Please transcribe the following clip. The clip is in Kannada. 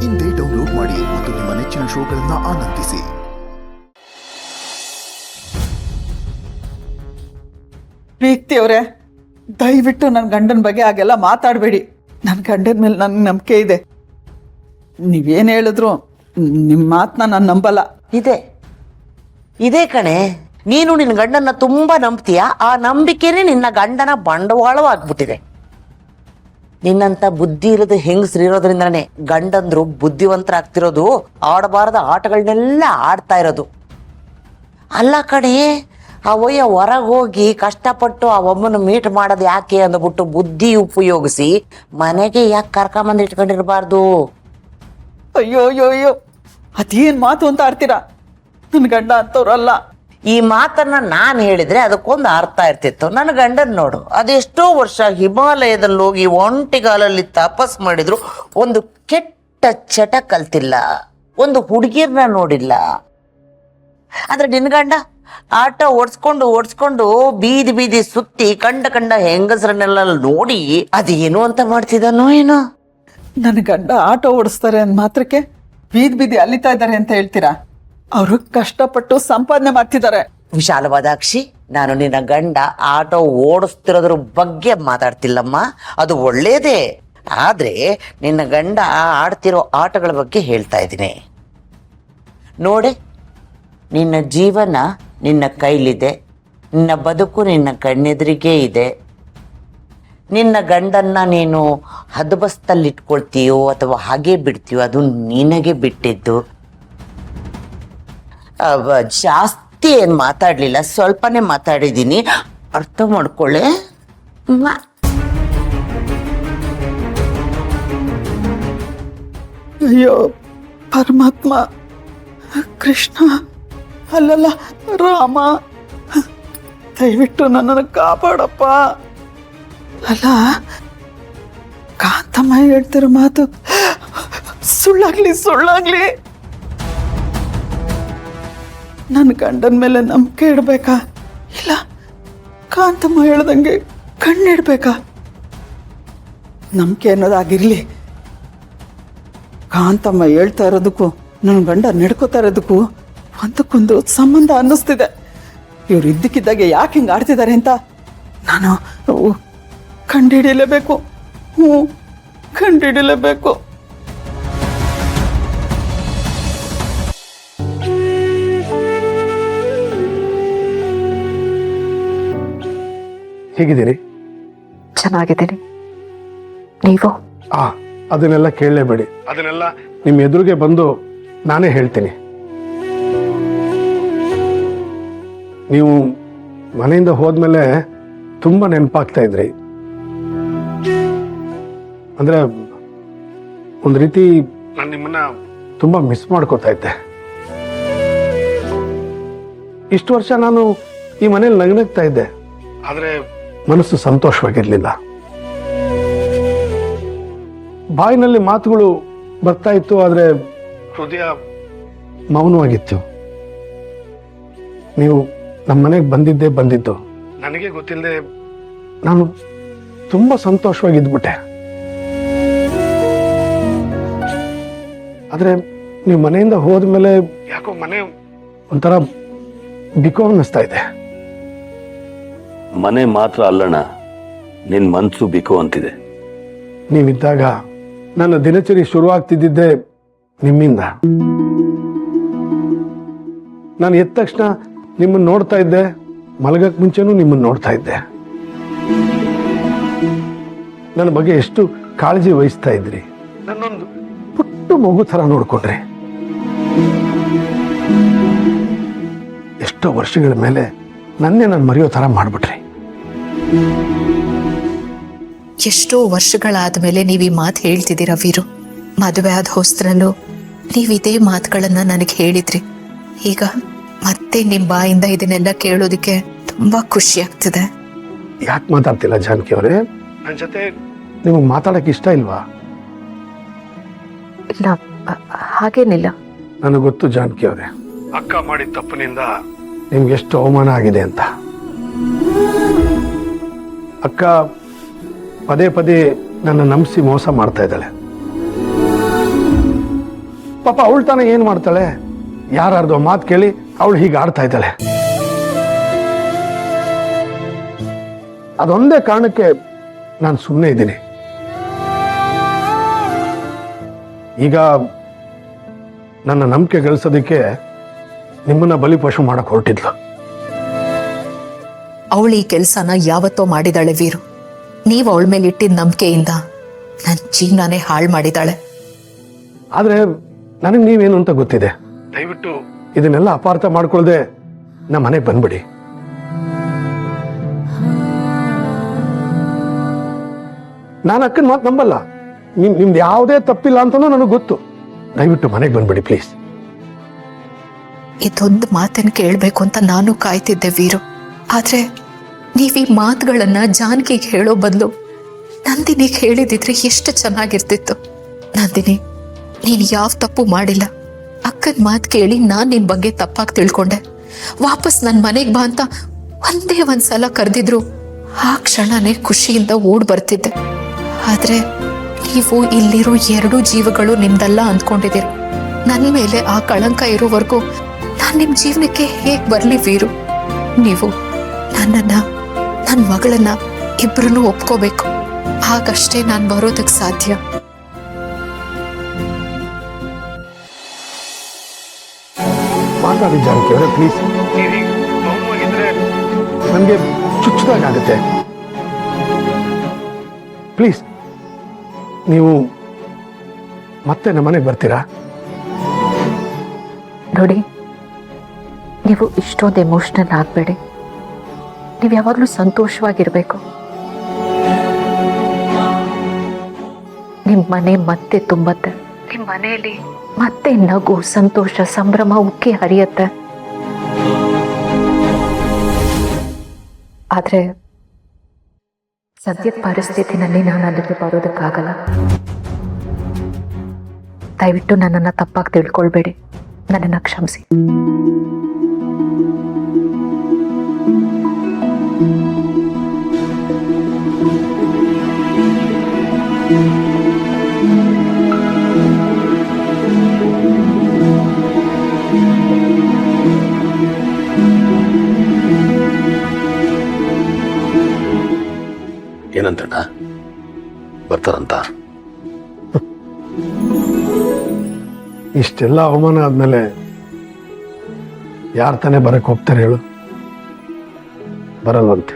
ಇಂದೇ ಡೌನ್ಲೋಡ್ ಮಾಡಿ ಮತ್ತು ನಿಮ್ಮ ನೆಚ್ಚಿನ ಶೋಗಳನ್ನು ಆನಂದಿಸಿ. ಪ್ರೀತಿ ಅವರೇ, ದಯವಿಟ್ಟು ನನ್ನ ಗಂಡನ ಬಗ್ಗೆ ಹಾಗೆಲ್ಲ ಮಾತಾಡಬೇಡಿ. ನನ್ನ ಗಂಡನ ಮೇಲೆ ನನಗೆ ನಂಬಿಕೆ ಇದೆ. ನೀವೇನು ಹೇಳಿದ್ರು ನಿಮ್ಮ ಮಾತನ್ನ ನಾನು ನಂಬಲ್ಲ. ಇದೇ ಕಣೆ, ನೀನು ನಿನ್ನ ಗಂಡನ ತುಂಬಾ ನಂಬ್ತೀಯ. ಆ ನಂಬಿಕೆನೇ ನಿನ್ನ ಗಂಡನ ಬಂಡವಾಳವಾಗ್ಬಿಟ್ಟಿದೆ. ನಿನ್ನಂತ ಬುದ್ಧಿ ಇರೋದು ಹೆಂಗಸ್ರಿರೋದ್ರಿಂದನೇ ಗಂಡಂದ್ರು ಬುದ್ಧಿವಂತರಾಗ್ತಿರೋದು, ಆಡಬಾರದ ಆಟಗಳನ್ನೆಲ್ಲ ಆಡ್ತಾ ಇರೋದು. ಅಲ್ಲ ಕಣೆ, ಆ ಒಯ್ಯ ಹೊರಗೆ ಹೋಗಿ ಕಷ್ಟಪಟ್ಟು ಆ ಒಮ್ಮನ ಮೀಟ್ ಮಾಡೋದು ಯಾಕೆ ಅಂದ್ಬಿಟ್ಟು ಬುದ್ಧಿ ಉಪಯೋಗಿಸಿ ಮನೆಗೆ ಯಾಕೆ ಕರ್ಕೊಂಬಂದು ಇಟ್ಕೊಂಡಿರ್ಬಾರ್ದು? ಅಯ್ಯೋ ಅಯ್ಯೋ ಅಯ್ಯೋ, ಅದೇನು ಮಾತು ಅಂತ ಆಡ್ತೀರಾ? ನನ್ನ ಗಂಡ ಅಂತವ್ರಲ್ಲ. ಈ ಮಾತನ್ನ ನಾನು ಹೇಳಿದ್ರೆ ಅದಕ್ಕೊಂದು ಅರ್ಥ ಇರ್ತಿತ್ತು. ನನ್ನ ಗಂಡನ್ ನೋಡು, ಅದೆಷ್ಟೋ ವರ್ಷ ಹಿಮಾಲಯದಲ್ಲಿ ಹೋಗಿ ಒಂಟಿಗಾಲಲ್ಲಿ ತಪಸ್ ಮಾಡಿದ್ರು ಒಂದು ಕೆಟ್ಟ ಚಟ ಕಲ್ತಿಲ್ಲ, ಒಂದು ಹುಡುಗಿರ್ನ ನೋಡಿಲ್ಲ. ಆದ್ರೆ ನಿನ್ ಗಂಡ ಆಟೋ ಓಡಿಸ್ಕೊಂಡು ಬೀದಿ ಬೀದಿ ಸುತ್ತಿ ಕಂಡ ಹೆಂಗಸರನ್ನೆಲ್ಲ ನೋಡಿ ಅದೇನು ಅಂತ ಮಾಡ್ತಿದ್ದಾನೋ ಏನೋ. ನನ್ನ ಗಂಡ ಆಟೋ ಓಡಿಸ್ತಾರೆ ಅಂದ ಮಾತ್ರಕ್ಕೆ ಬೀದಿ ಅಲ್ಲಿತಾ ಇದ್ದಾರೆ ಅಂತ ಹೇಳ್ತೀರಾ? ಅವರು ಕಷ್ಟಪಟ್ಟು ಸಂಪಾದನೆ ಮಾಡ್ತಿದ್ದಾರೆ. ವಿಶಾಲವಾದಾಕ್ಷಿ, ನಾನು ನಿನ್ನ ಗಂಡ ಆಟೋ ಓಡಿಸ್ತಿರೋದ್ರ ಬಗ್ಗೆ ಮಾತಾಡ್ತಿಲ್ಲಮ್ಮ, ಅದು ಒಳ್ಳೇದೇ. ಆದ್ರೆ ನಿನ್ನ ಗಂಡ ಆಡ್ತಿರೋ ಆಟಗಳ ಬಗ್ಗೆ ಹೇಳ್ತಾ ಇದ್ದೀನಿ. ನೋಡೆ, ನಿನ್ನ ಜೀವನ ನಿನ್ನ ಕೈಲಿದೆ, ನಿನ್ನ ಬದುಕು ನಿನ್ನ ಕಣ್ಣೆದುರಿಗೆ ಇದೆ. ನಿನ್ನ ಗಂಡನ್ನ ನೀನು ಹದಬಸ್ತಲ್ಲಿ ಇಟ್ಕೊಳ್ತೀಯೋ ಅಥವಾ ಹಾಗೆ ಬಿಡ್ತೀಯೋ ಅದು ನಿನಗೆ ಬಿಟ್ಟಿದ್ದು. ಜಾಸ್ತಿ ಏನು ಮಾತಾಡಲಿಲ್ಲ, ಸ್ವಲ್ಪನೇ ಮಾತಾಡಿದ್ದೀನಿ, ಅರ್ಥ ಮಾಡ್ಕೊಳ್ಳೆ. ಅಯ್ಯೋ ಪರಮಾತ್ಮ, ಕೃಷ್ಣ ಅಲ್ಲಲ್ಲ ರಾಮ, ದಯವಿಟ್ಟು ನನ್ನನ್ನು ಕಾಪಾಡಪ್ಪ. ಅಲ್ಲ, ಕಾಂತಮ್ಮ ಹೇಳ್ತಿರೋ ಮಾತು ಸುಳ್ಳಾಗ್ಲಿ. ನನ್ನ ಗಂಡನ ಮೇಲೆ ನಂಬಿಕೆ ಇಡಬೇಕಾ, ಇಲ್ಲ ಕಾಂತಮ್ಮ ಹೇಳ್ದಂಗೆ ಕಣ್ಣಿಡ್ಬೇಕಾ? ನಂಬಿಕೆ ಅನ್ನೋದಾಗಿರ್ಲಿ, ಕಾಂತಮ್ಮ ಹೇಳ್ತಾ ಇರೋದಕ್ಕೂ ನನ್ನ ಗಂಡ ನಡ್ಕೋತಾ ಇರೋದಕ್ಕೂ ಒಂದಕ್ಕೊಂದು ಸಂಬಂಧ ಅನ್ನಿಸ್ತಿದೆ. ಇವ್ರು ಇದ್ದಕ್ಕಿದ್ದಾಗೆ ಯಾಕೆ ಹಿಂಗೆ ಆಡ್ತಿದ್ದಾರೆ ಅಂತ ನಾನು ಕಂಡುಹಿಡಿಯಲೇಬೇಕು. ಕಂಡುಹಿಡಿಯಲೇಬೇಕು. ಹೇಗಿದ್ದೀರಿ? ಚೆನ್ನಾಗಿದ್ದೀನಿ. ನೀವು? ಅದನ್ನೆಲ್ಲ ಕೇಳಲೇಬೇಡಿ. ಅದನ್ನೆಲ್ಲ ನಿಮ್ಮ ಎದುರಿಗೆ ಬಂದು ನಾನೇ ಹೇಳ್ತೀನಿ. ನೀವು ಮನೆಯಿಂದ ಹೋದ್ಮೇಲೆ ತುಂಬಾ ನೆನಪಾಗ್ತಾ ಇದ್ರಿ. ಅಂದ್ರೆ ಒಂದು ರೀತಿ ನಾನು ನಿಮ್ಮನ್ನ ತುಂಬಾ ಮಿಸ್ ಮಾಡ್ಕೋತಾ ಇದ್ದೆ. ಇಷ್ಟು ವರ್ಷ ನಾನು ಈ ಮನೇಲಿ ನಗನಗ್ತಾ ಇದ್ದೆ, ಆದ್ರೆ ಮನಸ್ಸು ಸಂತೋಷವಾಗಿರ್ಲಿಲ್ಲ. ಬಾಯಿನಲ್ಲಿ ಮಾತುಗಳು ಬರ್ತಾ ಇತ್ತು, ಆದ್ರೆ ಹೃದಯ ಮೌನವಾಗಿತ್ತು. ನೀವು ನಮ್ಮ ಮನೆಗೆ ಬಂದಿದ್ದು ನನಗೆ ಗೊತ್ತಿಲ್ಲದೆ ನಾನು ತುಂಬಾ ಸಂತೋಷವಾಗಿದ್ಬಿಟ್ಟೆ. ಆದ್ರೆ ನೀವು ಮನೆಯಿಂದ ಹೋದ್ಮೇಲೆ ಯಾಕೋ ಮನೆ ಒಂಥರ ಬಿಕೋ ಅನ್ನಿಸ್ತಾ ಇದೆ. ಮನೆ ಮಾತ್ರ ಅಲ್ಲಣ್ಣ, ನಿನ್ ಮನ್ಸು ಬಿಕೋ ಅಂತಿದೆ. ನೀವಿದ್ದಾಗ ನನ್ನ ದಿನಚರಿ ಶುರುವಾಗ್ತಿದ್ದಿದ್ದೆ ನಿಮ್ಮಿಂದ. ನಾನು ಎದ್ದ ತಕ್ಷಣ ನಿಮ್ಮನ್ನು ನೋಡ್ತಾ ಇದ್ದೆ, ಮಲಗಕ್ಕೆ ಮುಂಚೆನೂ ನಿಮ್ಮನ್ನು ನೋಡ್ತಾ ಇದ್ದೆ. ನನ್ನ ಬಗ್ಗೆ ಎಷ್ಟು ಕಾಳಜಿ ವಹಿಸ್ತಾ ಇದ್ರಿ, ನನ್ನೊಂದು ಪುಟ್ಟ ಮಗು ಥರ ನೋಡ್ಕೊಂಡ್ರಿ. ಎಷ್ಟೋ ವರ್ಷಗಳ ಮೇಲೆ ನನ್ನೇ ನಾನು ಮರೆಯೋ ಥರ ಮಾಡ್ಬಿಟ್ರಿ. ಎಷ್ಟೋ ವರ್ಷಗಳಾದ್ಮೇಲೆ ನೀವು ಈ ಮಾತು ಹೇಳ್ತಿದ್ದೀರಾ ವೀರು. ಮದುವೆ ಆದ ಹೊಸ್ತರಲ್ಲೂ ನೀವು ಇದೇ ಮಾತುಗಳನ್ನ ನನಗೆ ಹೇಳಿದ್ರಿ. ಈಗ ಮತ್ತೆ ನಿಮ್ಮ ಬಾಯಿಂದ ಇದನ್ನೆಲ್ಲ ಕೇಳೋದಕ್ಕೆ ತುಂಬಾ ಖುಷಿ ಆಗ್ತಿದೆ. ಯಾಕೆ ಮಾತಾಡ್ತಿಲ್ಲ ಜಾನಕಿ ಅವರೇ? ನನ್ನ ಜೊತೆ ನಿಮಗೆ ಮಾತಾಡಕ್ಕೆ ಇಷ್ಟ ಇಲ್ವಾ? ಇಲ್ಲ, ಹಾಗೇನಿಲ್ಲ. ನನಗೆ ಗೊತ್ತು ಜಾನಕಿ ಅವರೇ, ಅಕ್ಕ ಮಾಡಿದ ತಪ್ಪಿನಿಂದ ನಿಮ್ಗೆ ಎಷ್ಟು ಅವಮಾನ ಆಗಿದೆ ಅಂತ. ಅಕ್ಕ ಪದೇ ಪದೇ ನನ್ನ ನಂಬಿಸಿ ಮೋಸ ಮಾಡ್ತಾ ಇದ್ದಾಳೆ. ಪಾಪ ಅವಳು ತಾನೇ ಏನ್ ಮಾಡ್ತಾಳೆ, ಯಾರ್ದೋ ಮಾತು ಕೇಳಿ ಅವಳು ಹೀಗೆ ಆಡ್ತಾ ಇದ್ದಾಳೆ. ಅದೊಂದೇ ಕಾರಣಕ್ಕೆ ನಾನು ಸುಮ್ಮನೆ ಇದ್ದೀನಿ. ಈಗ ನನ್ನ ನಂಬಿಕೆ ಗಳಿಸೋದಕ್ಕೆ ನಿಮ್ಮನ್ನ ಬಲಿಪಶು ಮಾಡಕ್ ಹೊರಟಿದ್ಲು. ಅವಳು ಈ ಕೆಲಸನ ಯಾವತ್ತೋ ಮಾಡಿದಾಳೆ ವೀರು. ನೀವು ಅವಳ ಮೇಲೆ ಇಟ್ಟಿದ್ದ ನಂಬಿಕೆಯಿಂದ ನನ್ನ ಜೀವನನೇ ಹಾಳು ಮಾಡಿದಾಳೆ. ಆದ್ರೆ ನನಗೆ ನೀವೇನು ಅಂತ ಗೊತ್ತಿದೆ. ದಯವಿಟ್ಟು ಇದನ್ನೆಲ್ಲ ಅಪಾರ್ಥ ಮಾಡ್ಕೊಳ್ದೆ ನಮ್ಮ ಮನೆಗೆ ಬಂದ್ಬಿಡಿ. ನಾನು ಅಕ್ಕನ ಮಾತು ನಂಬಲ್ಲ. ನಿಮ್ದು ಯಾವುದೇ ತಪ್ಪಿಲ್ಲ ಅಂತನೂ ನನಗೆ ಗೊತ್ತು. ದಯವಿಟ್ಟು ಮನೆಗೆ ಬಂದ್ಬಿಡಿ ಪ್ಲೀಸ್. ಇದೊಂದು ಮಾತನ್ನು ಕೇಳಬೇಕು ಅಂತ ನಾನು ಕಾಯ್ತಿದ್ದೆ ವೀರು. ಆದ್ರೆ ನೀವು ಈ ಮಾತುಗಳನ್ನ ಜಾನಕಿಗೆ ಹೇಳೋ ಬದಲು ನಂದಿನಿಗೆ ಹೇಳಿದಿದ್ರೆ ಎಷ್ಟು ಚೆನ್ನಾಗಿರ್ತಿತ್ತು. ನಂದಿನಿ, ನೀನು ಯಾವ ತಪ್ಪು ಮಾಡಿಲ್ಲ. ಅಕ್ಕನ ಮಾತು ಕೇಳಿ ನಾನು ನಿನ್ನ ಬಗ್ಗೆ ತಪ್ಪಾಗಿ ತಿಳ್ಕೊಂಡೆ. ವಾಪಸ್ ನನ್ನ ಮನೆಗೆ ಬಾ ಅಂತ ಒಂದೇ ಒಂದ್ಸಲ ಕರೆದಿದ್ರು ಆ ಕ್ಷಣನೇ ಖುಷಿಯಿಂದ ಓಡ್ ಬರ್ತಿದ್ದೆ. ಆದ್ರೆ ನೀವು ಇಲ್ಲಿರೋ 2 ಜೀವಗಳು ನಿಮ್ದಲ್ಲ ಅಂದ್ಕೊಂಡಿದ್ದೀರ. ನನ್ನ ಮೇಲೆ ಆ ಕಳಂಕ ಇರೋವರೆಗೂ ನಾನು ನಿಮ್ಮ ಜೀವನಕ್ಕೆ ಹೇಗೆ ಬರಲಿ ವೀರು? ನೀವು ನನ್ನನ್ನ, ನನ್ನ ಮಗಳನ್ನ ಇಬ್ಬರನ್ನೂ ಒಪ್ಕೋಬೇಕು. ಹಾಗಷ್ಟೇ ನಾನು ಬರೋದಕ್ಕೆ ಸಾಧ್ಯ. ಮಾತಾಡಿ ಜಾನಕಿ ಅವರೇ ಪ್ಲೀಸ್. ನನಗೆ ಚುಚ್ಚದಾಗುತ್ತೆ. ಪ್ಲೀಸ್ ನೀವು ಮತ್ತೆ ನಮ್ಮ ಮನೆಗೆ ಬರ್ತೀರಾ? ನೋಡಿ, ನೀವು ಇಷ್ಟೊಂದು ಎಮೋಷನಲ್ ಆಗಬೇಡಿ. ನೀವು ಯಾವಾಗಲೂ ಸಂತೋಷವಾಗಿರಬೇಕು. ನಿಮ್ಮ ಮನೆ ಮತ್ತೆ ತುಂಬತ್ತೆ. ನಿಮ್ಮ ಮನೆಯಲ್ಲಿ ಮತ್ತೆ ನಗು, ಸಂತೋಷ, ಸಂಭ್ರಮ ಉಕ್ಕಿ ಹರಿಯತ್ತೆ. ಆದ್ರೆ ಸದ್ಯದ ಪರಿಸ್ಥಿತಿನಲ್ಲಿ ನಾನು ಅದಕ್ಕೆ ಬರೋದಕ್ಕಾಗಲ್ಲ. ದಯವಿಟ್ಟು ನನ್ನನ್ನು ತಪ್ಪಾಗಿ ತಿಳ್ಕೊಳ್ಬೇಡಿ. ನನ್ನನ್ನು ಕ್ಷಮಿಸಿ. ಏನಂತಣ್ಣ, ಬರ್ತಾರಂತ? ಇಷ್ಟೆಲ್ಲ ಅವಮಾನ ಆದ್ಮೇಲೆ ಯಾರು ತಾನೇ ಬರಕ್ ಹೋಗ್ತಾರೆ ಹೇಳು? ಬರಲ್ವಂತೆ.